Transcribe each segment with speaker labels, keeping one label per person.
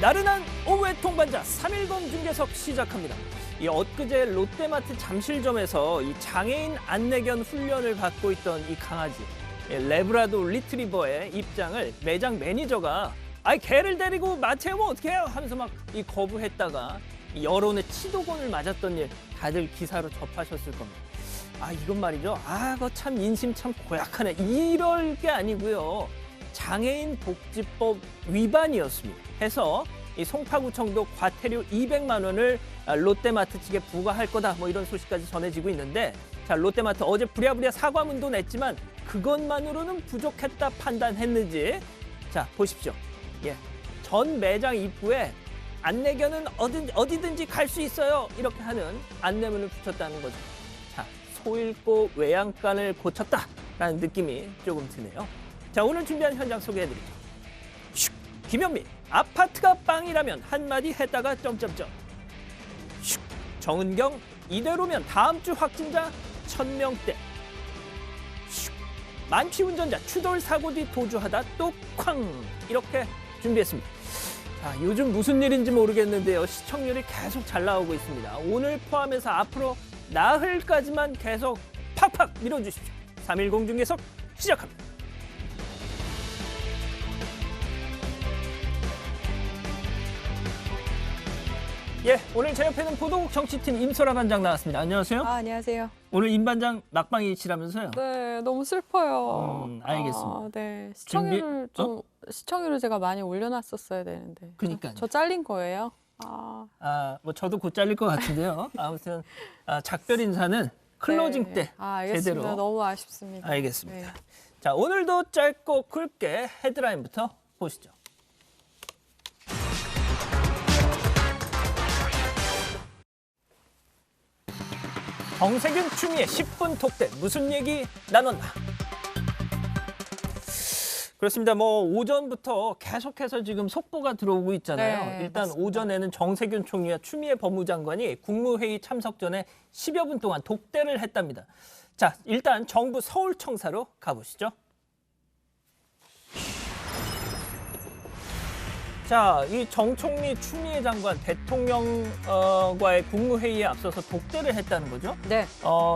Speaker 1: 나른한 오후의 동반자 3.10 중계석 시작합니다. 이 엊그제 롯데마트 잠실점에서 이 장애인 안내견 훈련을 받고 있던 이 강아지 레브라도 리트리버의 입장을 매장 매니저가 개를 데리고 마트에 오면 어떡해요 하면서 막 이 거부했다가 이 여론의 치도곤을 맞았던 일 다들 기사로 접하셨을 겁니다. 이건 말이죠. 그거 참 인심 참 고약하네. 이럴 게 아니고요. 장애인 복지법 위반이었습니다. 해서 이 송파구청도 과태료 200만 원을 롯데마트 측에 부과할 거다. 뭐 이런 소식까지 전해지고 있는데, 자, 롯데마트 어제 부랴부랴 사과문도 냈지만 그것만으로는 부족했다 판단했는지, 자 보십시오. 전 매장 입구에 안내견은 어디든지 갈 수 있어요. 이렇게 하는 안내문을 붙였다는 거죠. 자, 소잃고 외양간을 고쳤다라는 느낌이 조금 드네요. 자, 오늘 준비한 현장 소개해드리죠. 슉! 김현미, 아파트가 빵이라면 한마디 했다가 점점점. 슉! 정은경, 이대로면 다음 주 확진자 1000명대. 슉! 만취운전자 추돌 사고 뒤 도주하다 또 쾅! 이렇게 준비했습니다. 자, 요즘 무슨 일인지 모르겠는데요. 시청률이 계속 잘 나오고 있습니다. 오늘 포함해서 앞으로 나흘까지만 계속 팍팍 밀어주십시오. 3.10 중계석 시작합니다. 오늘 제 옆에는 보도국 정치팀 임소라 반장 나왔습니다. 안녕하세요.
Speaker 2: 안녕하세요.
Speaker 1: 오늘 임 반장 낙방이시라면서요?
Speaker 2: 네, 너무 슬퍼요.
Speaker 1: 알겠습니다.
Speaker 2: 네, 시청률을 제가 많이 올려놨었어야 되는데.
Speaker 1: 그러니까요.
Speaker 2: 저 잘린 거예요.
Speaker 1: 뭐 저도 곧 잘릴 것 같은데요. 아무튼 작별 인사는 클로징 때
Speaker 2: 알겠습니다.
Speaker 1: 제대로.
Speaker 2: 너무 아쉽습니다.
Speaker 1: 알겠습니다.
Speaker 2: 네.
Speaker 1: 자, 오늘도 짧고 굵게 헤드라인부터 보시죠. 정세균 추미애 10분 톡대 무슨 얘기 나눴나? 그렇습니다. 뭐 오전부터 계속해서 지금 속보가 들어오고 있잖아요.
Speaker 2: 네,
Speaker 1: 일단
Speaker 2: 맞습니다.
Speaker 1: 오전에는 정세균 총리와 추미애 법무장관이 국무회의 참석 전에 10여 분 동안 독대를 했답니다. 자, 일단 정부 서울청사로 가보시죠. 자, 이 정 총리 추미애 장관 대통령과의 국무회의에 앞서서 독대를 했다는 거죠.
Speaker 2: 네.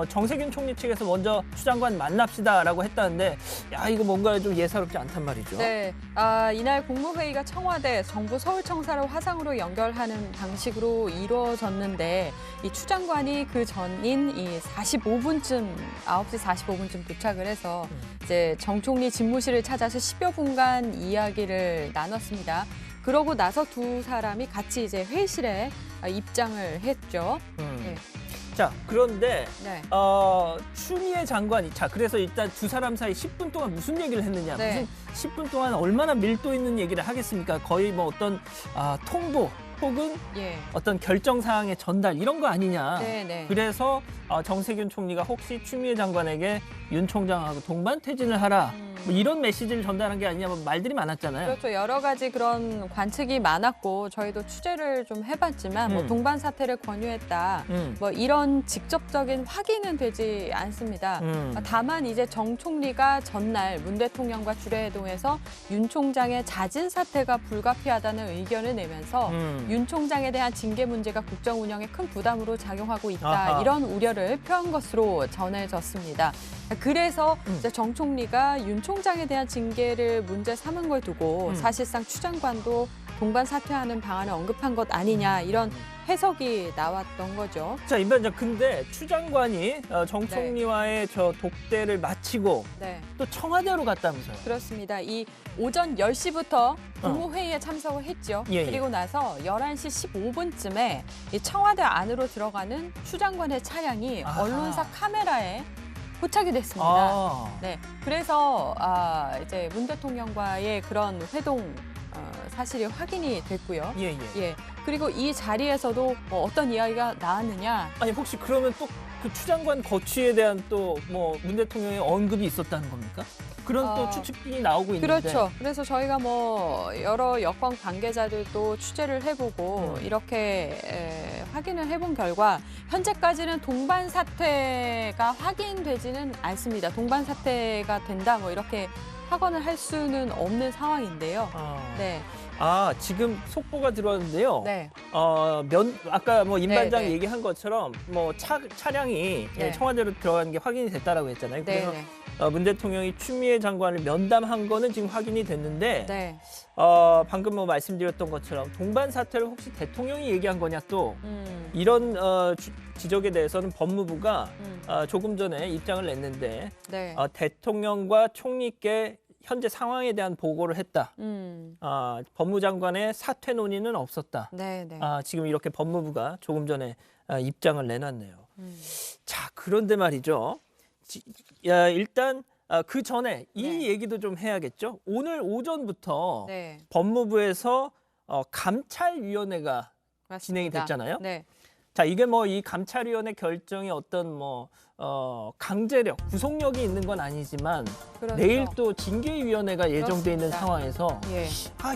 Speaker 1: 정세균 총리 측에서 먼저 추 장관 만납시다라고 했다는데, 이거 뭔가 좀 예사롭지 않단 말이죠.
Speaker 2: 네. 이날 국무회의가 청와대, 정부 서울청사를 화상으로 연결하는 방식으로 이루어졌는데, 이 추 장관이 그 전인 이 45분쯤, 9시 45분쯤 도착을 해서 이제 정 총리 집무실을 찾아서 10여 분간 이야기를 나눴습니다. 그러고 나서 두 사람이 같이 이제 회의실에 입장을 했죠. 네.
Speaker 1: 자, 그런데
Speaker 2: 네.
Speaker 1: 추미애 장관이 그래서 일단 두 사람 사이 10분 동안 무슨 얘기를 했느냐?
Speaker 2: 네.
Speaker 1: 무슨 10분 동안 얼마나 밀도 있는 얘기를 하겠습니까? 거의 뭐 어떤 통보 혹은 어떤 결정 사항의 전달 이런 거 아니냐?
Speaker 2: 네.
Speaker 1: 그래서 정세균 총리가 혹시 추미애 장관에게 윤 총장하고 동반 퇴진을 하라. 뭐 이런 메시지를 전달한 게 아니냐, 뭐 말들이 많았잖아요.
Speaker 2: 그렇죠. 여러 가지 그런 관측이 많았고 저희도 취재를 좀 해봤지만 뭐 동반 사퇴를 권유했다. 뭐 이런 직접적인 확인은 되지 않습니다. 다만 이제 정 총리가 전날 문 대통령과 주례회동에서 윤 총장의 자진 사퇴가 불가피하다는 의견을 내면서 윤 총장에 대한 징계 문제가 국정 운영에 큰 부담으로 작용하고 있다. 이런 우려를 표한 것으로 전해졌습니다. 그래서 이제 정 총리가 윤 총장에 대한 징계를 문제 삼은 걸 두고 사실상 추 장관도 동반 사퇴하는 방안을 언급한 것 아니냐 이런 해석이 나왔던 거죠.
Speaker 1: 자, 임 반장, 근데 추 장관이 정 총리와의 저 독대를 마치고 또 청와대로 갔다면서요?
Speaker 2: 그렇습니다. 이 오전 10시부터 국무회의에 참석을 했죠. 그리고 나서 11시 15분쯤에 이 청와대 안으로 들어가는 추 장관의 차량이 언론사 카메라에 포착이 됐습니다. 네, 그래서 이제 문 대통령과의 그런 회동 사실이 확인이 됐고요. 그리고 이 자리에서도 어떤 이야기가 나왔느냐?
Speaker 1: 아니, 혹시 그러면 또 그 추 장관 거취에 대한 또 뭐 문 대통령의 언급이 있었다는 겁니까? 그런 또 추측이 나오고 있는데.
Speaker 2: 그렇죠. 그래서 저희가 뭐 여러 여권 관계자들도 취재를 해보고 이렇게 확인을 해본 결과 현재까지는 동반 사퇴가 확인되지는 않습니다. 동반 사퇴가 된다 뭐 이렇게 확언을 할 수는 없는 상황인데요. 네.
Speaker 1: 지금 속보가 들어왔는데요.
Speaker 2: 네.
Speaker 1: 아까 뭐 임 반장
Speaker 2: 네.
Speaker 1: 얘기한 것처럼 뭐 차량이
Speaker 2: 네.
Speaker 1: 청와대로 들어간 게 확인이 됐다라고 했잖아요.
Speaker 2: 네.
Speaker 1: 그래서 문 대통령이 추미애 장관을 면담한 거는 지금 확인이 됐는데
Speaker 2: 네.
Speaker 1: 방금 뭐 말씀드렸던 것처럼 동반 사태를 혹시 대통령이 얘기한 거냐 또 이런 지적에 대해서는 법무부가 조금 전에 입장을 냈는데
Speaker 2: 네.
Speaker 1: 대통령과 총리께 현재 상황에 대한 보고를 했다. 법무장관의 사퇴 논의는 없었다.
Speaker 2: 네. 네.
Speaker 1: 지금 이렇게 법무부가 조금 전에 입장을 내놨네요. 자, 그런데 말이죠. 일단 그 전에 이
Speaker 2: 네.
Speaker 1: 얘기도 좀 해야겠죠. 오늘 오전부터
Speaker 2: 네.
Speaker 1: 법무부에서 감찰위원회가
Speaker 2: 맞습니다.
Speaker 1: 진행이 됐잖아요.
Speaker 2: 네.
Speaker 1: 자, 이게 뭐 이 감찰위원회 결정이 어떤 강제력, 구속력이 있는 건 아니지만
Speaker 2: 그렇죠.
Speaker 1: 내일 또 징계위원회가 예정돼 있는
Speaker 2: 그렇습니다.
Speaker 1: 상황에서
Speaker 2: 예.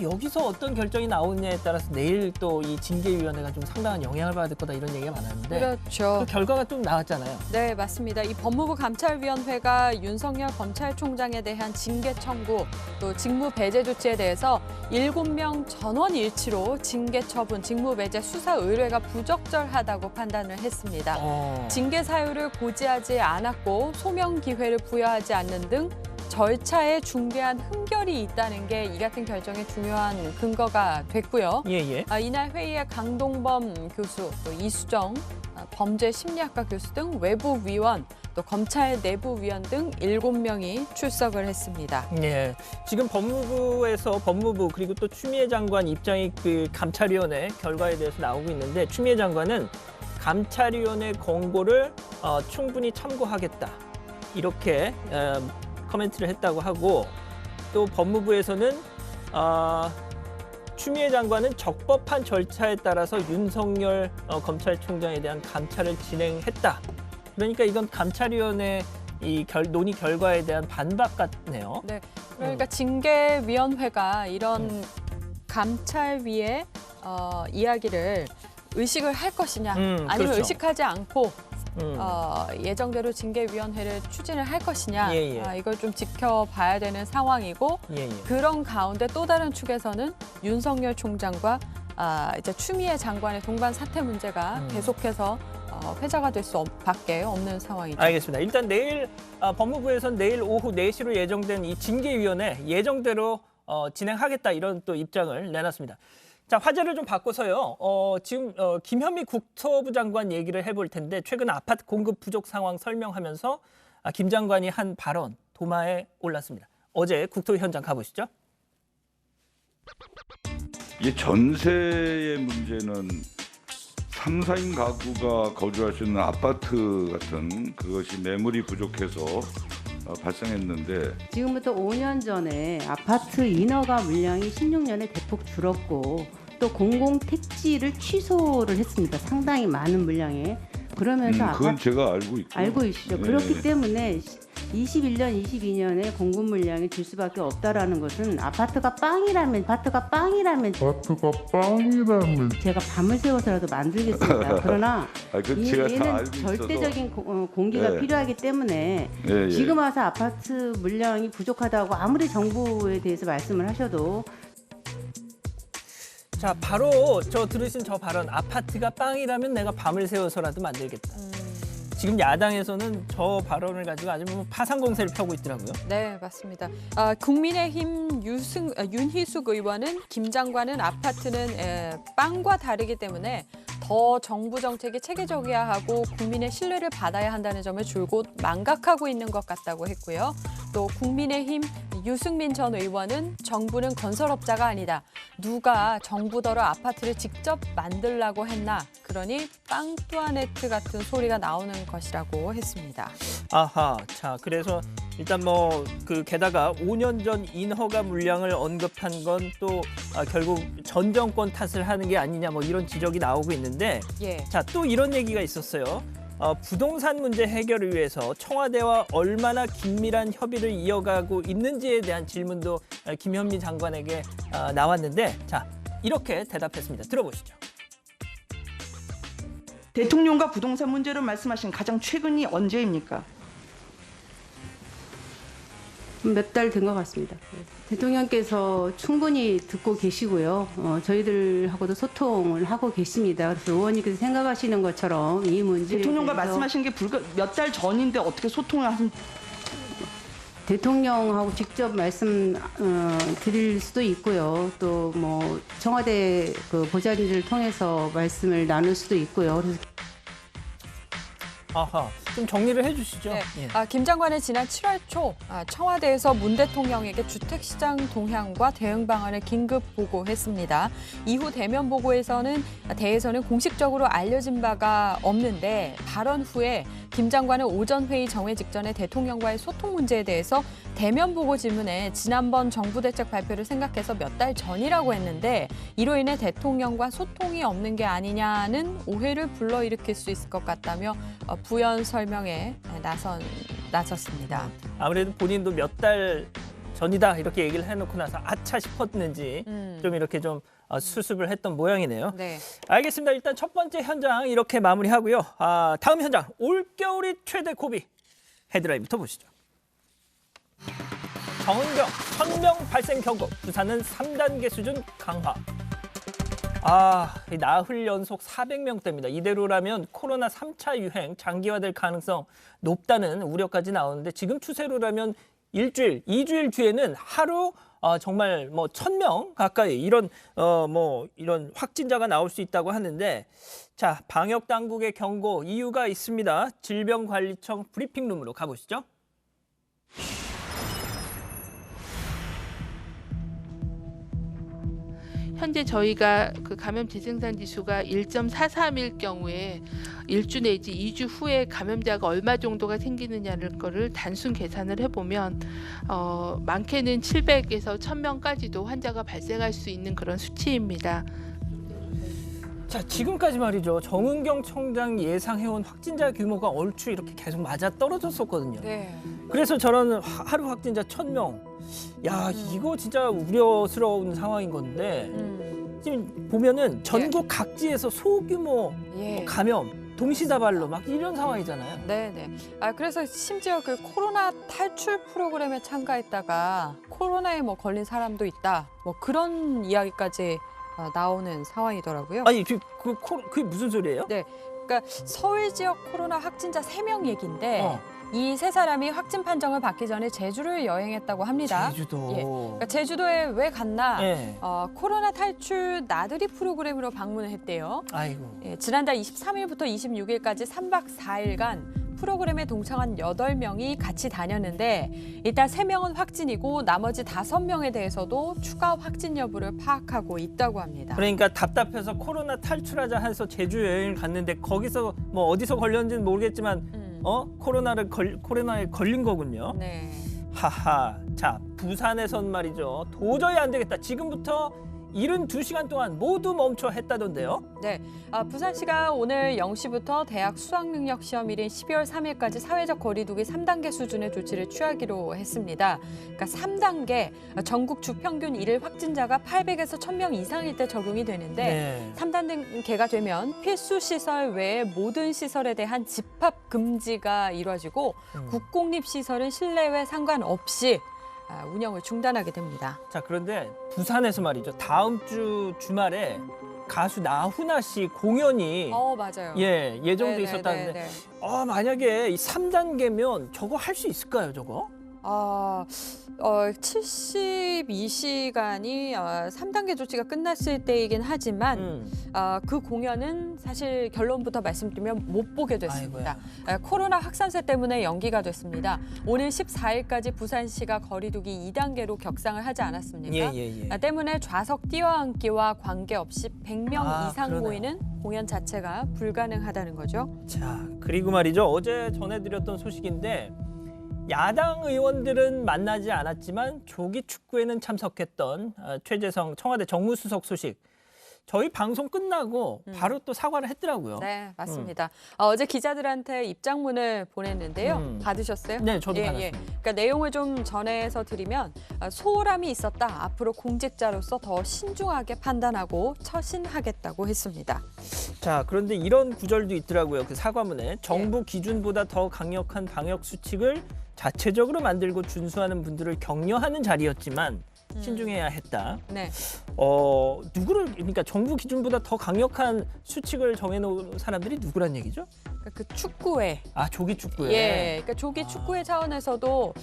Speaker 1: 여기서 어떤 결정이 나오느냐에 따라서 내일 또 이 징계위원회가 좀 상당한 영향을 받을 거다 이런 얘기가 많았는데
Speaker 2: 그렇죠.
Speaker 1: 그 결과가 좀 나왔잖아요.
Speaker 2: 네, 맞습니다. 이 법무부 감찰위원회가 윤석열 검찰총장에 대한 징계 청구, 또 직무 배제 조치에 대해서 7명 전원 일치로 징계 처분, 직무 배제 수사 의뢰가 부적절하다고 판단을 했습니다. 징계 사유를 고지하지 않았고 소명 기회를 부여하지 않는 등 절차에 중대한 흠결이 있다는 게 이 같은 결정의 중요한 근거가 됐고요.
Speaker 1: 예.
Speaker 2: 이날 회의에 강동범 교수, 또 이수정 범죄심리학과 교수 등 외부 위원, 또 검찰 내부 위원 등 7명이 출석을 했습니다.
Speaker 1: 예. 지금 법무부 그리고 또 추미애 장관 입장이 그 감찰위원회 결과에 대해서 나오고 있는데 추미애 장관은 감찰위원회 권고를 충분히 참고하겠다 이렇게 코멘트를 했다고 하고 또 법무부에서는 추미애 장관은 적법한 절차에 따라서 윤석열 검찰총장에 대한 감찰을 진행했다. 그러니까 이건 감찰위원회 이 논의 결과에 대한 반박 같네요.
Speaker 2: 네, 그러니까 징계위원회가 이런 감찰위의 이야기를 의식을 할 것이냐 아니면
Speaker 1: 그렇죠.
Speaker 2: 의식하지 않고 예정대로 징계위원회를 추진을 할 것이냐 이걸 좀 지켜봐야 되는 상황이고 그런 가운데 또 다른 축에서는 윤석열 총장과 이제 추미애 장관의 동반 사퇴 문제가 계속해서 회자가 될 수밖에 없는 상황이죠.
Speaker 1: 알겠습니다. 일단 내일 법무부에서는 내일 오후 4시로 예정된 이 징계위원회 예정대로 진행하겠다 이런 또 입장을 내놨습니다. 자, 화제를 좀 바꿔서요. 지금 김현미 국토부 장관 얘기를 해볼 텐데 최근 아파트 공급 부족 상황 설명하면서 김 장관이 한 발언 도마에 올랐습니다. 어제 국토부 현장 가보시죠.
Speaker 3: 이 전세의 문제는 3, 4인 가구가 거주할 수 있는 아파트 같은 그것이 매물이 부족해서 발생했는데
Speaker 4: 지금부터 5년 전에 아파트 인허가 물량이 16년에 대폭 줄었고 또 공공택지를 취소를 했습니다. 상당히 많은 물량에. 그러면서
Speaker 3: 그건 제가 알고
Speaker 4: 있죠. 그렇기 때문에 21년, 22년에 공급 물량이 줄 수밖에 없다라는 것은 아파트가 빵이라면 제가 밤을 새워서라도 만들겠습니다. 그러나
Speaker 3: 제가 다
Speaker 4: 얘는
Speaker 3: 알고
Speaker 4: 절대적인 공기가 필요하기 때문에 지금 와서 아파트 물량이 부족하다고 아무리 정부에 대해서 말씀을 하셔도
Speaker 1: 자, 바로 들으신 저 발언 아파트가 빵이라면 내가 밤을 새워서라도 만들겠다. 지금 야당에서는 저 발언을 가지고 아주 파상 공세를 펴고 있더라고요.
Speaker 2: 네, 맞습니다. 국민의힘 윤희숙 의원은 김 장관은 아파트는 빵과 다르기 때문에 더 정부 정책이 체계적이어야 하고 국민의 신뢰를 받아야 한다는 점을 줄곧 망각하고 있는 것 같다고 했고요. 또 국민의힘 유승민 전 의원은 정부는 건설업자가 아니다. 누가 정부더러 아파트를 직접 만들라고 했나. 그러니 빵뚜아네트 같은 소리가 나오는 것이라고 했습니다.
Speaker 1: 아하, 자, 그래서 일단 게다가 5년 전 인허가 물량을 언급한 건 또 결국 전 정권 탓을 하는 게 아니냐 이런 지적이 나오고 있는데 자, 또 이런 얘기가 있었어요. 부동산 문제 해결을 위해서 청와대와 얼마나 긴밀한 협의를 이어가고 있는지에 대한 질문도 김현미 장관에게 나왔는데 자, 이렇게 대답했습니다. 들어보시죠.
Speaker 5: 대통령과 부동산 문제로 말씀하신 가장 최근이 언제입니까?
Speaker 4: 몇 달 된 것 같습니다. 대통령께서 충분히 듣고 계시고요. 저희들하고도 소통을 하고 계십니다. 그래서 의원님께서 생각하시는 것처럼 이 문제에
Speaker 5: 대통령과
Speaker 4: 대해서
Speaker 5: 말씀하신 게 불과 몇 달 전인데 어떻게 소통을 하신?
Speaker 4: 대통령하고 직접 말씀 드릴 수도 있고요. 또 뭐 청와대 그 보좌진들을 통해서 말씀을 나눌 수도 있고요. 그래서
Speaker 1: 아하, 좀 정리를 해주시죠.
Speaker 2: 네.
Speaker 1: 예.
Speaker 2: 김 장관은 지난 7월 초 청와대에서 문 대통령에게 주택시장 동향과 대응 방안을 긴급 보고했습니다. 이후 대면 보고에서는 대에서는 공식적으로 알려진 바가 없는데 발언 후에 김 장관은 오전 회의 정회 직전에 대통령과의 소통 문제에 대해서 대면 보고 질문에 지난번 정부 대책 발표를 생각해서 몇 달 전이라고 했는데 이로 인해 대통령과 소통이 없는 게 아니냐는 오해를 불러일으킬 수 있을 것 같다며 부연 설명에 나섰습니다.
Speaker 1: 아무래도 본인도 몇 달 전이다 이렇게 얘기를 해놓고 나서 아차 싶었는지 좀 이렇게 좀 수습을 했던 모양이네요.
Speaker 2: 네.
Speaker 1: 알겠습니다. 일단 첫 번째 현장 이렇게 마무리하고요. 다음 현장 올겨울이 최대 고비 헤드라인부터 보시죠. 정은경 1000명 발생 경고, 부산은 3단계 수준 강화. 나흘 연속 400명대입니다. 이대로라면 코로나 3차 유행 장기화될 가능성 높다는 우려까지 나오는데 지금 추세로라면 일주일, 2주일 뒤에는 하루 정말 뭐 1000명 가까이 이런 이런 확진자가 나올 수 있다고 하는데 자, 방역 당국의 경고 이유가 있습니다. 질병관리청 브리핑룸으로 가보시죠.
Speaker 6: 현재 저희가 그 감염 재생산 지수가 1.43일 경우에 1주 내지 2주 후에 감염자가 얼마 정도가 생기느냐를 거를 단순 계산을 해보면 많게는 700에서 1000명까지도 환자가 발생할 수 있는 그런 수치입니다.
Speaker 1: 자, 지금까지 말이죠. 정은경 청장 예상해온 확진자 규모가 얼추 이렇게 계속 맞아 떨어졌었거든요.
Speaker 2: 네.
Speaker 1: 그래서 저런 하루 확진자 1000명. 야, 이거 진짜 우려스러운 상황인 건데 지금 보면은 전국 각지에서 소규모 감염, 동시다발로 막 이런 상황이잖아요.
Speaker 2: 네. 그래서 심지어 그 코로나 탈출 프로그램에 참가했다가 코로나에 걸린 사람도 있다. 그런 이야기까지 나오는 상황이더라고요.
Speaker 1: 아니, 그게 무슨 소리예요?
Speaker 2: 네. 그러니까 서울 지역 코로나 확진자 3명 얘기인데 이 세 사람이 확진 판정을 받기 전에 제주를 여행했다고 합니다.
Speaker 1: 제주도.
Speaker 2: 그러니까 제주도에 왜 갔나?
Speaker 1: 예.
Speaker 2: 코로나 탈출 나들이 프로그램으로 방문을 했대요.
Speaker 1: 아이고.
Speaker 2: 지난달 23일부터 26일까지 3박 4일간 프로그램에 동참한 8명이 같이 다녔는데 일단 3명은 확진이고 나머지 5명에 대해서도 추가 확진 여부를 파악하고 있다고 합니다.
Speaker 1: 그러니까 답답해서 코로나 탈출하자 해서 제주 여행을 갔는데 거기서 어디서 걸렸는지는 모르겠지만 코로나에 걸린 거군요.
Speaker 2: 네.
Speaker 1: 하하. 자, 부산에선 말이죠. 도저히 안 되겠다. 지금부터 72시간 동안 모두 멈춰 했다던데요.
Speaker 2: 네, 부산시가 오늘 0시부터 대학 수학능력 시험일인 12월 3일까지 사회적 거리두기 3단계 수준의 조치를 취하기로 했습니다. 그러니까 3단계, 전국 주평균 일일 확진자가 800에서 1000명 이상일 때 적용이 되는데 3단계가 되면 필수 시설 외의 모든 시설에 대한 집합 금지가 이루어지고 국공립시설은 실내외 상관없이 운영을 중단하게 됩니다.
Speaker 1: 자, 그런데 부산에서 말이죠. 다음 주 주말에 가수 나훈아 씨 공연이
Speaker 2: 맞아요.
Speaker 1: 예정돼 있었다는데 만약에 이 3단계면 저거 할 수 있을까요, 저거?
Speaker 2: 72시간이 3단계 조치가 끝났을 때이긴 하지만 그 공연은 사실 결론부터 말씀드리면 못 보게 됐습니다. 코로나 확산세 때문에 연기가 됐습니다. 오늘 14일까지 부산시가 거리두기 2단계로 격상을 하지 않았습니까? 때문에 좌석 뛰어앉기와 관계없이 100명 이상
Speaker 1: 그러네요.
Speaker 2: 모이는 공연 자체가 불가능하다는 거죠.
Speaker 1: 자, 그리고 말이죠. 어제 전해드렸던 소식인데 야당 의원들은 만나지 않았지만 조기 축구에는 참석했던 최재성 청와대 정무수석 소식. 저희 방송 끝나고 바로 또 사과를 했더라고요.
Speaker 2: 네, 맞습니다. 어제 기자들한테 입장문을 보냈는데요. 받으셨어요?
Speaker 1: 네, 저도 받았습니다.
Speaker 2: 그러니까 내용을 좀 전해서 드리면 소홀함이 있었다. 앞으로 공직자로서 더 신중하게 판단하고 처신하겠다고 했습니다.
Speaker 1: 자, 그런데 이런 구절도 있더라고요. 그 사과문에 정부 기준보다 더 강력한 방역 수칙을 자체적으로 만들고 준수하는 분들을 격려하는 자리였지만 신중해야 했다.
Speaker 2: 네.
Speaker 1: 그러니까 정부 기준보다 더 강력한 수칙을 정해놓은 사람들이 누구란 얘기죠?
Speaker 2: 그 축구회.
Speaker 1: 조기 축구회.
Speaker 2: 예, 그러니까 조기 축구회 차원에서도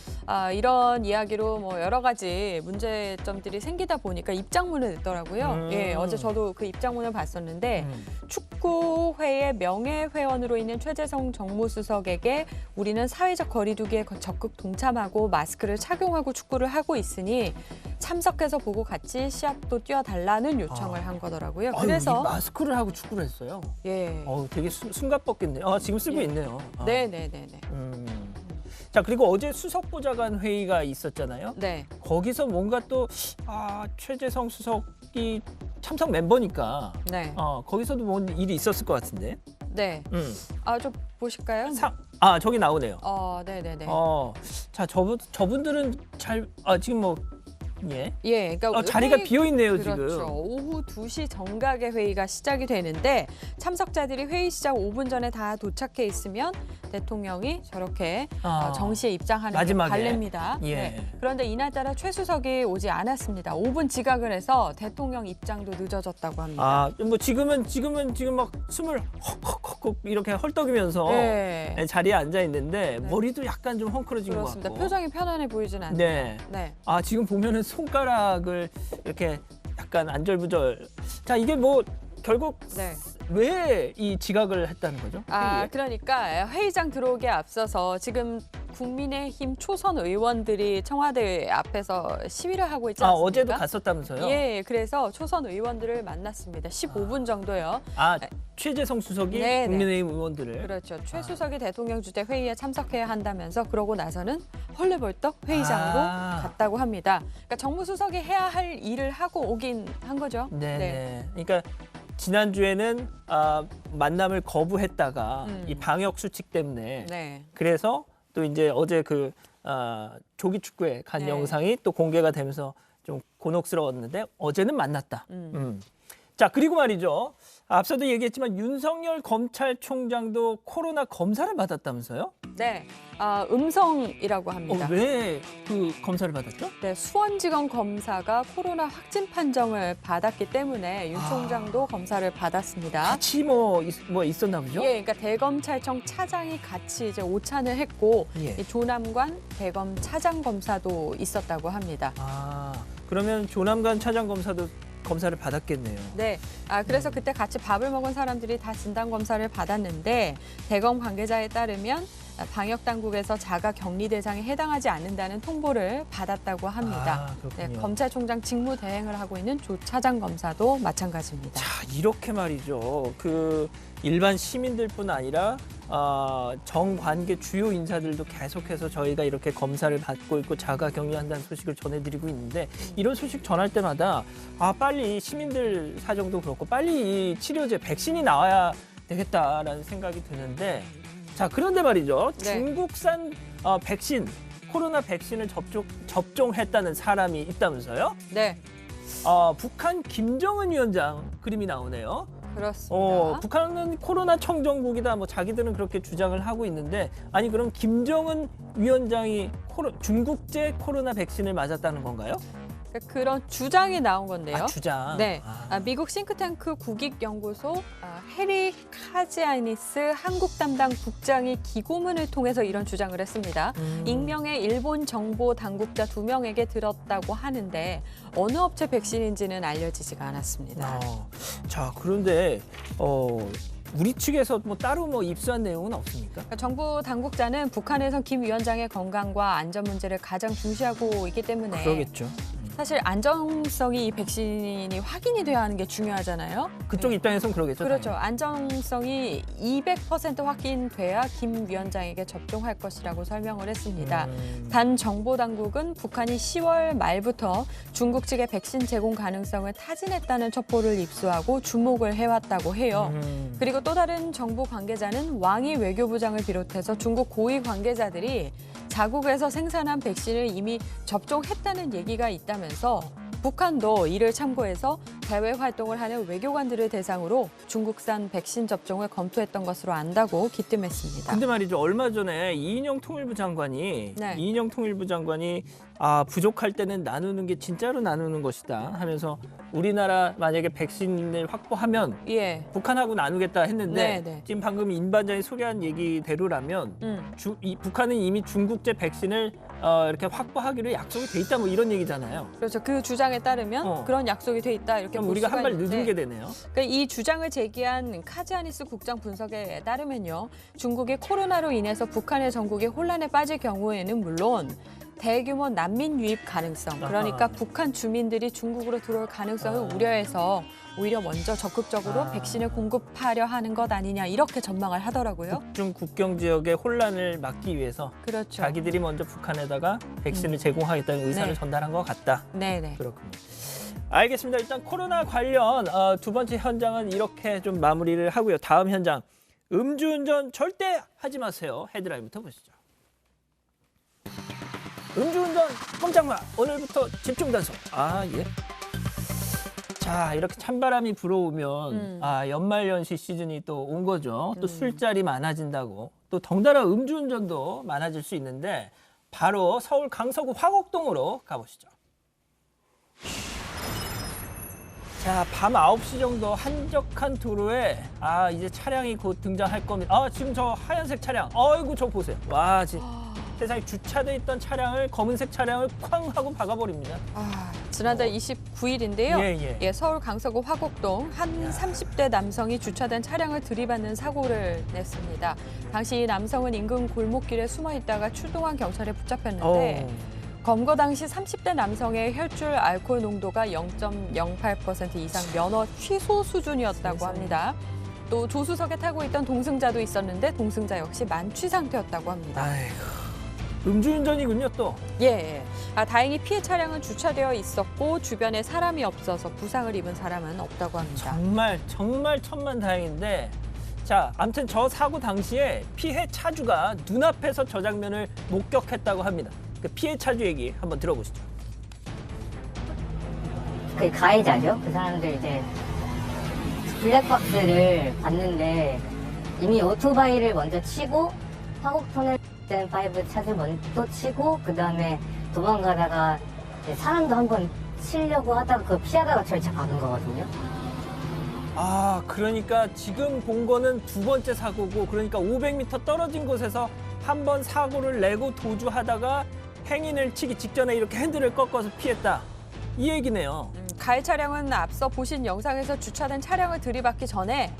Speaker 2: 이런 이야기로 뭐 여러 가지 문제점들이 생기다 보니까 입장문을 냈더라고요. 예, 어제 저도 그 입장문을 봤었는데 축구회의 명예회원으로 있는 최재성 정무수석에게 우리는 사회적 거리두기에 적극 동참하고 마스크를 착용하고 축구를 하고 있으니 참석해서 보고 같이 시합도 뛰어달라는 요청을 한 거더라고요. 그래서
Speaker 1: 마스크를 하고 축구를 했어요.
Speaker 2: 예,
Speaker 1: 되게 숨가뻗겠네요. 지금 쓰고 있네요.
Speaker 2: 네네네네.
Speaker 1: 자, 그리고 어제 수석보좌관 회의가 있었잖아요.
Speaker 2: 네.
Speaker 1: 거기서 뭔가 또 최재성 수석이 참석 멤버니까
Speaker 2: 네.
Speaker 1: 거기서도 뭔 일이 있었을 것 같은데.
Speaker 2: 네. 좀 보실까요?
Speaker 1: 저기 나오네요.
Speaker 2: 네네네.
Speaker 1: 자, 저분들은 지금 뭐 예.
Speaker 2: 예, 그러니까
Speaker 1: 자리가 비어 있네요,
Speaker 2: 그렇죠.
Speaker 1: 지금.
Speaker 2: 오후 2시 정각에 회의가 시작이 되는데 참석자들이 회의 시작 5분 전에 다 도착해 있으면 대통령이 저렇게 정시에 입장하는
Speaker 1: 마지막에.
Speaker 2: 게 관례입니다.
Speaker 1: 예.
Speaker 2: 네. 그런데 이날따라 최 수석이 오지 않았습니다. 5분 지각을 해서 대통령 입장도 늦어졌다고 합니다.
Speaker 1: 뭐 지금은 막 숨을 헉헉헉 이렇게 헐떡이면서
Speaker 2: 네.
Speaker 1: 자리에 앉아 있는데 머리도 약간 좀 헝클어진 것
Speaker 2: 그렇습니다.
Speaker 1: 같고.
Speaker 2: 표정이 편안해 보이진 않네요.
Speaker 1: 네.
Speaker 2: 네.
Speaker 1: 지금 보면은 손가락을 이렇게 약간 안절부절. 자, 이게 뭐 결국
Speaker 2: 네.
Speaker 1: 왜 이 지각을 했다는 거죠? 회의에?
Speaker 2: 그러니까 회의장 들어오기에 앞서서 지금 국민의힘 초선 의원들이 청와대 앞에서 시위를 하고 있지 않습니까?
Speaker 1: 어제도 갔었다면서요?
Speaker 2: 예, 그래서 초선 의원들을 만났습니다. 15분 정도요.
Speaker 1: 최재성 수석이
Speaker 2: 네네.
Speaker 1: 국민의힘 의원들을.
Speaker 2: 그렇죠. 최 수석이 대통령 주재 회의에 참석해야 한다면서 그러고 나서는 헐레벌떡 회의장으로 갔다고 합니다. 그러니까 정무수석이 해야 할 일을 하고 오긴 한 거죠.
Speaker 1: 네. 그러니까 지난주에는 만남을 거부했다가 이 방역 수칙 때문에
Speaker 2: 네.
Speaker 1: 그래서 또 이제 어제 그 조기 축구에 간
Speaker 2: 네.
Speaker 1: 영상이 또 공개가 되면서 좀 곤혹스러웠는데 어제는 만났다. 자, 그리고 말이죠. 앞서도 얘기했지만 윤석열 검찰총장도 코로나 검사를 받았다면서요?
Speaker 2: 네. 음성이라고 합니다.
Speaker 1: 왜 그 검사를 받았죠?
Speaker 2: 네, 수원지검 검사가 코로나 확진 판정을 받았기 때문에 윤 총장도 검사를 받았습니다.
Speaker 1: 같이 뭐 있었나 보죠?
Speaker 2: 예, 그러니까 대검찰청 차장이 같이 이제 오찬을 했고
Speaker 1: 예.
Speaker 2: 이 조남관 대검 차장 검사도 있었다고 합니다.
Speaker 1: 그러면 조남관 차장 검사도 검사를 받았겠네요.
Speaker 2: 네, 그래서 그때 같이 밥을 먹은 사람들이 다 진단 검사를 받았는데 대검 관계자에 따르면 방역 당국에서 자가 격리 대상에 해당하지 않는다는 통보를 받았다고 합니다. 네, 검찰총장 직무 대행을 하고 있는 조 차장 검사도 마찬가지입니다.
Speaker 1: 자, 이렇게 말이죠. 그 일반 시민들뿐 아니라 정관계 주요 인사들도 계속해서 저희가 이렇게 검사를 받고 있고 자가 격리한다는 소식을 전해드리고 있는데 이런 소식 전할 때마다 빨리 시민들 사정도 그렇고 빨리 이 치료제 백신이 나와야 되겠다라는 생각이 드는데 자, 그런데 말이죠.
Speaker 2: 네.
Speaker 1: 중국산 백신, 코로나 백신을 접종했다는 사람이 있다면서요?
Speaker 2: 네,
Speaker 1: 북한 김정은 위원장 그림이 나오네요.
Speaker 2: 그렇습니다.
Speaker 1: 북한은 코로나 청정국이다. 뭐 자기들은 그렇게 주장을 하고 있는데 아니 그럼 김정은 위원장이 중국제 코로나 백신을 맞았다는 건가요?
Speaker 2: 그런 주장이 나온 건데요.
Speaker 1: 주장.
Speaker 2: 네, 미국 싱크탱크 국익연구소 해리 카지아니스 한국 담당 국장이 기고문을 통해서 이런 주장을 했습니다. 익명의 일본 정보 당국자 2명에게 들었다고 하는데 어느 업체 백신인지는 알려지지가 않았습니다.
Speaker 1: 자, 그런데 우리 측에서 뭐 따로 뭐 입수한 내용은 없습니까?
Speaker 2: 그러니까 정부 당국자는 북한에선 김 위원장의 건강과 안전 문제를 가장 중시하고 있기 때문에
Speaker 1: 그러겠죠.
Speaker 2: 사실 안정성이 이 백신이 확인이 돼야 하는 게 중요하잖아요.
Speaker 1: 그쪽 입장에서는 그러겠죠.
Speaker 2: 그렇죠. 안정성이 200% 확인돼야 김 위원장에게 접종할 것이라고 설명을 했습니다. 단 정보당국은 북한이 10월 말부터 중국 측의 백신 제공 가능성을 타진했다는 첩보를 입수하고 주목을 해왔다고 해요. 그리고 또 다른 정부 관계자는 왕이 외교부장을 비롯해서 중국 고위 관계자들이 자국에서 생산한 백신을 이미 접종했다는 얘기가 있다면서 북한도 이를 참고해서 대외 활동을 하는 외교관들을 대상으로 중국산 백신 접종을 검토했던 것으로 안다고 기뜸했습니다.
Speaker 1: 근데 말이죠. 얼마 전에 이인영 통일부 장관이
Speaker 2: 네.
Speaker 1: 부족할 때는 나누는 게 진짜로 나누는 것이다 하면서 우리나라 만약에 백신을 확보하면
Speaker 2: 예.
Speaker 1: 북한하고 나누겠다 했는데
Speaker 2: 네.
Speaker 1: 지금 방금 임 반장이 소개한 얘기대로라면 북한은 이미 중국제 백신을 이렇게 확보하기로 약속이 돼 있다 뭐 이런 얘기잖아요.
Speaker 2: 그렇죠. 그 주장에 따르면 그런 약속이 돼 있다 이렇게
Speaker 1: 그럼
Speaker 2: 볼
Speaker 1: 우리가
Speaker 2: 수가
Speaker 1: 한 발
Speaker 2: 있는데
Speaker 1: 늦은 게 되네요.
Speaker 2: 그러니까 이 주장을 제기한 카지아니스 국장 분석에 따르면요. 중국이 코로나로 인해서 북한의 전국이 혼란에 빠질 경우에는 물론 대규모 난민 유입 가능성, 그러니까 북한 주민들이 중국으로 들어올 가능성을 우려해서 오히려 먼저 적극적으로 백신을 공급하려 하는 것 아니냐 이렇게 전망을 하더라고요.
Speaker 1: 북중 국경 지역의 혼란을 막기 위해서
Speaker 2: 그렇죠.
Speaker 1: 자기들이 먼저 북한에다가 백신을 제공하겠다는 의사를
Speaker 2: 네.
Speaker 1: 전달한 것 같다.
Speaker 2: 네네.
Speaker 1: 그렇군요. 알겠습니다. 일단 코로나 관련 두 번째 현장은 이렇게 좀 마무리를 하고요. 다음 현장, 음주운전 절대 하지 마세요. 헤드라인부터 보시죠. 음주운전 꼼짝 마. 오늘부터 집중 단속. 예. 자, 이렇게 찬바람이 불어오면 연말연시 시즌이 또 온 거죠. 또 술자리 많아진다고. 또 덩달아 음주운전도 많아질 수 있는데 바로 서울 강서구 화곡동으로 가보시죠. 자, 밤 9시 정도 한적한 도로에 이제 차량이 곧 등장할 겁니다. 지금 저 하얀색 차량. 아이고, 저 보세요. 와, 지금 세상에 주차돼 있던 차량을 검은색 차량을 쾅 하고 박아버립니다.
Speaker 2: 지난달 29일인데요.
Speaker 1: 예.
Speaker 2: 서울 강서구 화곡동 한 30대 남성이 주차된 차량을 들이받는 사고를 냈습니다. 당시 이 남성은 인근 골목길에 숨어 있다가 출동한 경찰에 붙잡혔는데 검거 당시 30대 남성의 혈중 알코올 농도가 0.08% 이상 면허 취소 수준이었다고 합니다. 또 조수석에 타고 있던 동승자도 있었는데 동승자 역시 만취 상태였다고 합니다.
Speaker 1: 아이고. 음주운전이군요, 또.
Speaker 2: 예. 다행히 피해 차량은 주차되어 있었고 주변에 사람이 없어서 부상을 입은 사람은 없다고 합니다.
Speaker 1: 정말 천만다행인데, 자, 아무튼 저 사고 당시에 피해 차주가 눈앞에서 저 장면을 목격했다고 합니다. 그 피해 차주 얘기 한번 들어보시죠.
Speaker 7: 그 가해자죠. 그 사람들 이제 블랙박스를 봤는데 이미 오토바이를 먼저 치고 화곡터널 젠5 차를 먼저 치고 그 다음에 도망가다가 사람도 한번 치려고 하다가 그 피하다가 절차 박은 거거든요.
Speaker 1: 그러니까 지금 본 거는 두 번째 사고고, 그러니까 500m 떨어진 곳에서 한 번 사고를 내고 도주하다가 행인을 치기 직전에 이렇게 핸들을 꺾어서 피했다. 이 얘기네요.
Speaker 2: 가해 차량은 앞서 보신 영상에서 주차된 차량을 들이받기 전에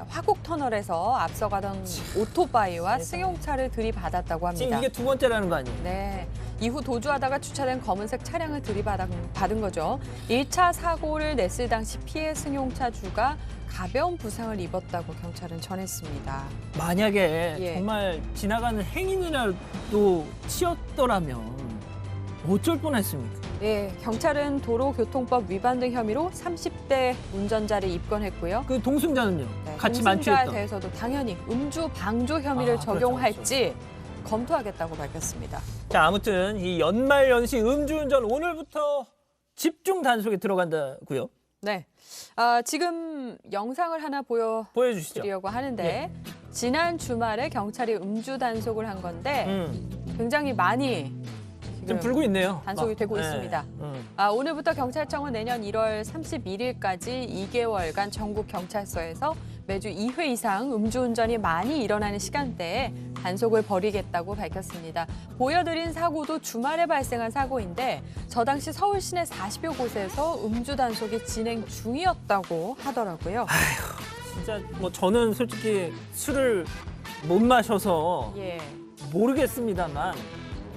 Speaker 2: 화곡터널에서 앞서가던 오토바이와 승용차를 들이받았다고 합니다.
Speaker 1: 지금 이게 두 번째라는 거 아니에요?
Speaker 2: 네. 이후 도주하다가 주차된 검은색 차량을 들이받은 거죠. 1차 사고를 냈을 당시 피해 승용차주가 가벼운 부상을 입었다고 경찰은 전했습니다.
Speaker 1: 만약에 정말 지나가는 행인이라도 치였더라면 어쩔 뻔했습니까?
Speaker 2: 예, 경찰은 도로교통법 위반 등 혐의로 30대 운전자를 입건했고요.
Speaker 1: 그 동승자는요? 같이
Speaker 2: 동승자에
Speaker 1: 만취했던.
Speaker 2: 대해서도 당연히 음주 방조 혐의를 적용할지 검토하겠다고 밝혔습니다.
Speaker 1: 자, 아무튼 이 연말연시 음주운전 오늘부터 집중 단속에 들어간다고요?
Speaker 2: 네. 지금 영상을 하나
Speaker 1: 보여주시죠.
Speaker 2: 보여드리려고 하는데 지난 주말에 경찰이 음주 단속을 한 건데 굉장히 많이
Speaker 1: 좀 불고 있네요.
Speaker 2: 단속이 되고 있습니다. 오늘부터 경찰청은 내년 1월 31일까지 2개월간 전국 경찰서에서 매주 2회 이상 음주운전이 많이 일어나는 시간대에 단속을 벌이겠다고 밝혔습니다. 보여드린 사고도 주말에 발생한 사고인데 저 당시 서울 시내 40여 곳에서 음주 단속이 진행 중이었다고 하더라고요.
Speaker 1: 진짜 뭐 저는 솔직히 술을 못 마셔서 모르겠습니다만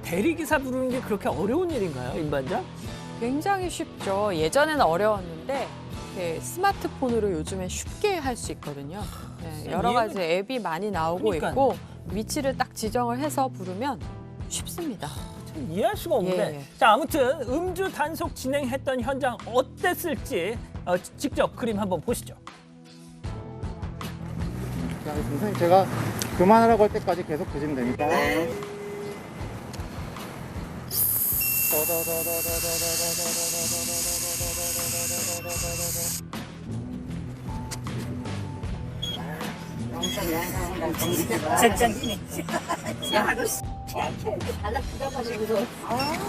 Speaker 1: 대리기사 부르는 게 그렇게 어려운 일인가요, 임 반장?
Speaker 2: 굉장히 쉽죠. 예전에는 어려웠는데 스마트폰으로 요즘에 쉽게 할 수 있거든요. 여러 가지 앱이 많이 나오고 있고 위치를 딱 지정을 해서 부르면 쉽습니다.
Speaker 1: 참 이해할 수가 없는데. 자, 아무튼 음주 단속 진행했던 현장 어땠을지 직접 그림 한번 보시죠.
Speaker 8: 선생님, 제가 그만하라고 할 때까지 계속 드시면 됩니다.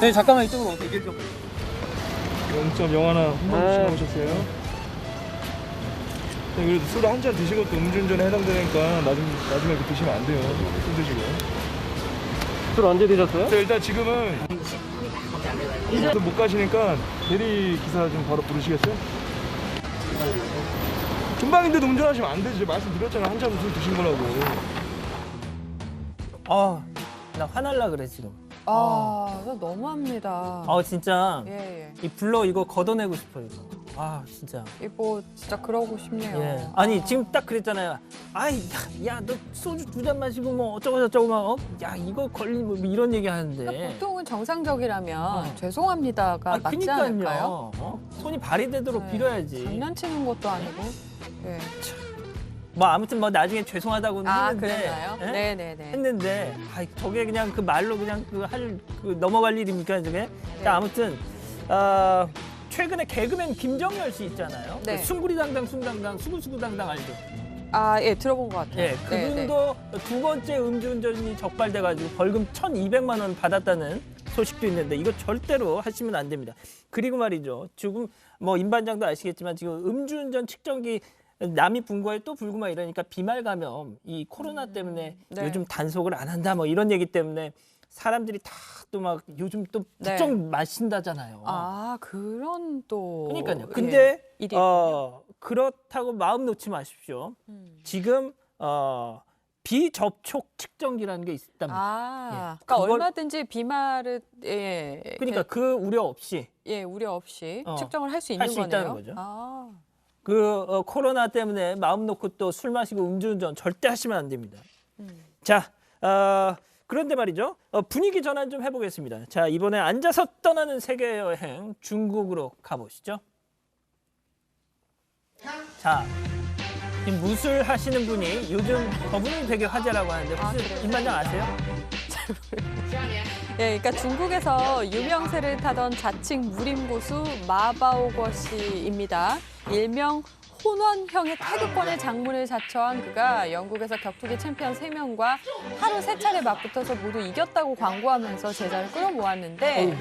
Speaker 8: 네, 잠깐만 이쪽으로 얘기 좀.
Speaker 9: 0.01 나오셨어요? 그래도 술 한 잔 드시고 또 음주운전에 해당되니까 나중에 이렇게 드시면 안 돼요. 술 드시고.
Speaker 8: 술 언제 드셨어요?
Speaker 9: 일단 지금은 못 가시니까 대리 기사 좀 바로 부르시겠어요? 금방인데도 운전하시면 안 되지. 말씀드렸잖아요. 한 잔 술 드신 거라고.
Speaker 1: 나 화날라 그래 지금.
Speaker 2: 나 너무합니다.
Speaker 1: 진짜
Speaker 2: 예.
Speaker 1: 이 블러 이거 걷어내고 싶어요. 진짜.
Speaker 2: 이거 진짜 그러고 싶네요.
Speaker 1: 예. 아니 지금 딱 그랬잖아요. 야 너 소주 2잔 마시고 뭐 어쩌고 저쩌고 막 야 이거 걸리면 뭐 이런 얘기 하는데.
Speaker 2: 그러니까 보통은 정상적이라면 죄송합니다가 맞지 않을까요?
Speaker 1: 손이 발이 되도록 빌어야지.
Speaker 2: 장난치는 것도 아니고. 예.
Speaker 1: 뭐 아무튼 뭐 나중에 죄송하다고는 했는데.
Speaker 2: 그랬나요?
Speaker 1: 예?
Speaker 2: 네네네.
Speaker 1: 했는데 저게 그냥 그 말로 그냥 넘어갈 일입니까 저게? 자 아무튼 최근에 개그맨 김정열 씨 있잖아요.
Speaker 2: 네.
Speaker 1: 그 숭구리당당 숭당당 수구수구당당 알죠?
Speaker 2: 예, 들어본 것 같아요.
Speaker 1: 예, 그분도 두 번째 음주운전이 적발돼가지고 벌금 1,200만 원 받았다는 소식도 있는데 이거 절대로 하시면 안 됩니다. 그리고 말이죠. 지금 뭐 임 반장도 아시겠지만 지금 음주운전 측정기 남이 분거에 또 불고 막 이러니까 비말 감염 이 코로나 때문에
Speaker 2: 네.
Speaker 1: 요즘 단속을 안 한다 뭐 이런 얘기 때문에 사람들이 다 또 막 요즘 또 부쩍 마신다잖아요.
Speaker 2: 그런 또.
Speaker 1: 그러니까요. 근데
Speaker 2: 일이
Speaker 1: 그렇다고 마음 놓지 마십시오. 지금 비접촉 측정기라는 게 있답니다.
Speaker 2: 그러니까 얼마든지 비말을
Speaker 1: 그러니까 그 우려 없이
Speaker 2: 우려 없이 측정을 할 수 있는
Speaker 1: 할 수
Speaker 2: 거네요.
Speaker 1: 있다는 거죠. 코로나 때문에 마음 놓고 또 술 마시고 음주운전 절대 하시면 안 됩니다. 자, 그런데 말이죠. 분위기 전환 좀 해보겠습니다. 자, 이번에 앉아서 떠나는 세계 여행 중국으로 가보시죠. 자, 지금 무술 하시는 분이 요즘 저분이 되게 화제라고 하는데 혹시 임 반장 아세요?
Speaker 2: 그러니까 중국에서 유명세를 타던 자칭 무림 고수 마바오거 씨입니다. 일명 혼원형의 태극권의 장문을 자처한 그가 영국에서 격투기 챔피언 3명과 하루 3차례 맞붙어서 모두 이겼다고 광고하면서 제자를 끌어모았는데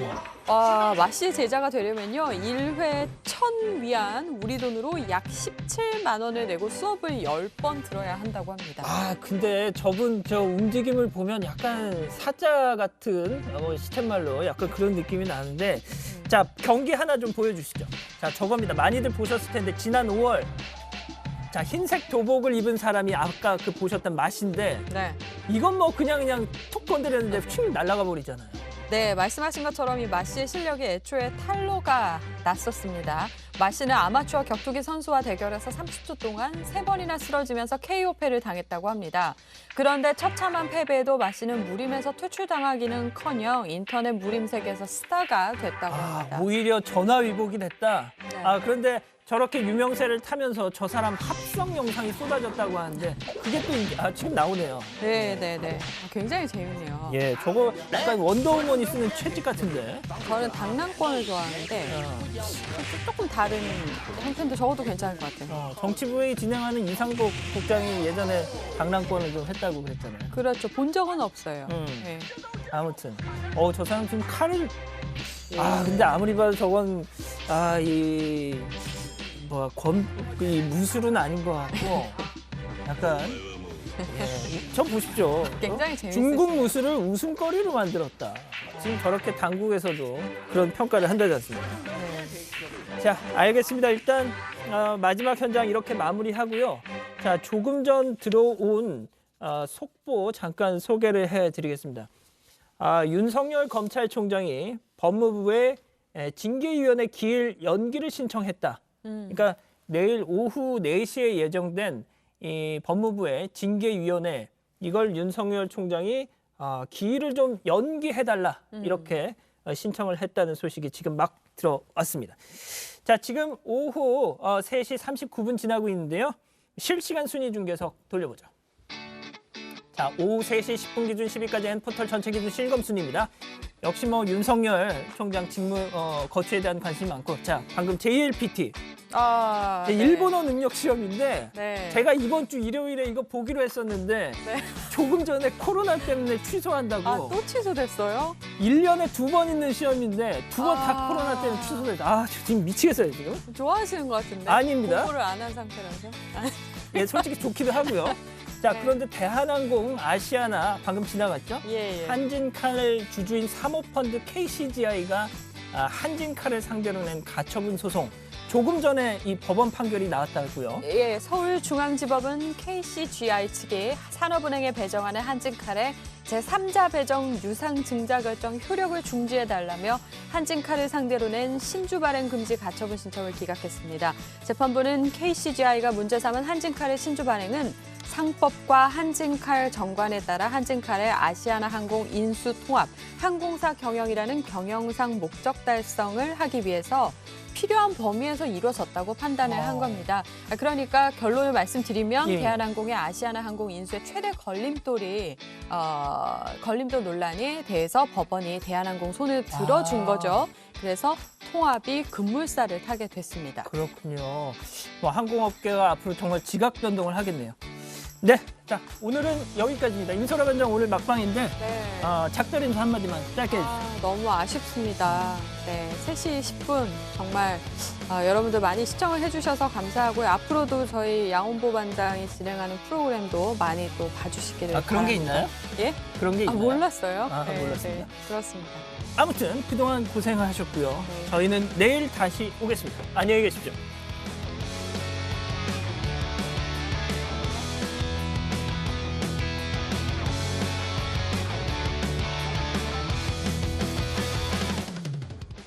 Speaker 2: 마씨의 제자가 되려면요 1회 1,000위안 우리 돈으로 약 17만 원을 내고 수업을 10번 들어야 한다고 합니다.
Speaker 1: 근데 저분 저 움직임을 보면 약간 사자 같은 시쳇말로 약간 그런 느낌이 나는데 자, 경기 하나 좀 보여주시죠. 자, 저겁니다. 많이들 보셨을 텐데 지난 5월 자, 흰색 도복을 입은 사람이 아까 보셨던 마씨인데 이건 뭐 그냥 툭 건드렸는데 휙 날아가 버리잖아요.
Speaker 2: 네, 말씀하신 것처럼 이 마씨의 실력이 애초에 탄로가 났었습니다. 마씨는 아마추어 격투기 선수와 대결해서 30초 동안 3번이나 쓰러지면서 KO패를 당했다고 합니다. 그런데 처참한 패배에도 마씨는 무림에서 퇴출당하기는커녕 인터넷 무림 세계에서 스타가 됐다고 합니다.
Speaker 1: 오히려 전화위복이 됐다. 그런데 저렇게 유명세를 타면서 저 사람 합성 영상이 쏟아졌다고 하는데 그게 또 지금 나오네요.
Speaker 2: 네. 굉장히 재밌네요.
Speaker 1: 예, 저거 약간 원더우먼이 쓰는 채찍 같은데.
Speaker 2: 저는 당랑권을 좋아하는데 조금 다른 형태인데 저것도 괜찮을 것 같아요.
Speaker 1: 정치부에 진행하는 이상복 국장이 예전에 당랑권을 좀 했다고 그랬잖아요.
Speaker 2: 그렇죠. 본 적은 없어요.
Speaker 1: 네. 아무튼 저 사람 지금 칼을 근데 아무리 봐도 저건 이 무술은 아닌 것 같고 약간 저 보십시오.
Speaker 2: 굉장히 재밌어요.
Speaker 1: 중국 무술을 웃음거리로 만들었다. 지금 저렇게 당국에서도 그런 평가를 한다지 않습니까? 자, 알겠습니다. 일단 마지막 현장 이렇게 마무리하고요. 자, 조금 전 들어온 속보 잠깐 소개를 해드리겠습니다. 윤석열 검찰총장이 법무부에 징계위원회 기일 연기를 신청했다. 그러니까 내일 오후 4시에 예정된 이 법무부의 징계위원회 이걸 윤석열 총장이 기일을 좀 연기해달라 이렇게 신청을 했다는 소식이 지금 막 들어왔습니다. 자, 지금 오후 3시 39분 지나고 있는데요. 실시간 순위 중계석 돌려보죠. 자, 오후 3시 10분 기준 10위까지 N포털 전체 기준 실검 순위입니다. 역시 뭐 윤석열 총장 직무 거취에 대한 관심이 많고, 자 방금 JLPT
Speaker 2: 네.
Speaker 1: 일본어 능력 시험인데
Speaker 2: 네.
Speaker 1: 제가 이번 주 일요일에 이거 보기로 했었는데
Speaker 2: 네.
Speaker 1: 조금 전에 코로나 때문에 취소한다고.
Speaker 2: 또 취소됐어요?
Speaker 1: 1년에 2번 있는 시험인데 2번 다
Speaker 2: 아.
Speaker 1: 코로나 때문에 취소됐다. 아, 저 지금 미치겠어요 지금.
Speaker 2: 좋아하시는 것 같은데.
Speaker 1: 아닙니다.
Speaker 2: 공부를 안 한 상태라서.
Speaker 1: 예, 솔직히 좋기도 하고요. 자,
Speaker 2: 네.
Speaker 1: 그런데 대한항공, 아시아나 방금 지나갔죠?
Speaker 2: 예.
Speaker 1: 한진칼 주주인 사모펀드 KCGI가 한진칼을 상대로 낸 가처분 소송. 조금 전에 이 법원 판결이 나왔다고요.
Speaker 2: 예, 서울중앙지법은 KCGI 측이 산업은행에 배정하는 한진칼의 제3자 배정 유상 증자 결정 효력을 중지해달라며 한진칼을 상대로 낸 신주 발행 금지 가처분 신청을 기각했습니다. 재판부는 KCGI가 문제 삼은 한진칼의 신주 발행은 상법과 한진칼 정관에 따라 한진칼의 아시아나 항공 인수 통합, 항공사 경영이라는 경영상 목적 달성을 하기 위해서 필요한 범위에서 이루어졌다고 판단을 한 겁니다. 그러니까 결론을 말씀드리면
Speaker 1: 예.
Speaker 2: 대한항공의 아시아나 항공 인수의 최대 걸림돌 논란에 대해서 법원이 대한항공 손을 들어준 거죠. 그래서 통합이 급물살을 타게 됐습니다.
Speaker 1: 그렇군요. 뭐 항공업계가 앞으로 정말 지각 변동을 하겠네요. 네, 자 오늘은 여기까지입니다. 임소라 반장 오늘 막방인데
Speaker 2: 네.
Speaker 1: 작별 인사 한마디만 짧게 해주세요.
Speaker 2: 너무 아쉽습니다. 네, 3시 10분 정말 여러분들 많이 시청을 해주셔서 감사하고요. 앞으로도 저희 양홍보 반장이 진행하는 프로그램도 많이 또 봐주시기를 바랍니다.
Speaker 1: 그런 게 있나요?
Speaker 2: 예?
Speaker 1: 그런 게 있나요?
Speaker 2: 몰랐어요.
Speaker 1: 몰랐습니다.
Speaker 2: 네, 그렇습니다.
Speaker 1: 아무튼 그동안 고생하셨고요.
Speaker 2: 네.
Speaker 1: 저희는 내일 다시 오겠습니다. 안녕히 계십시오.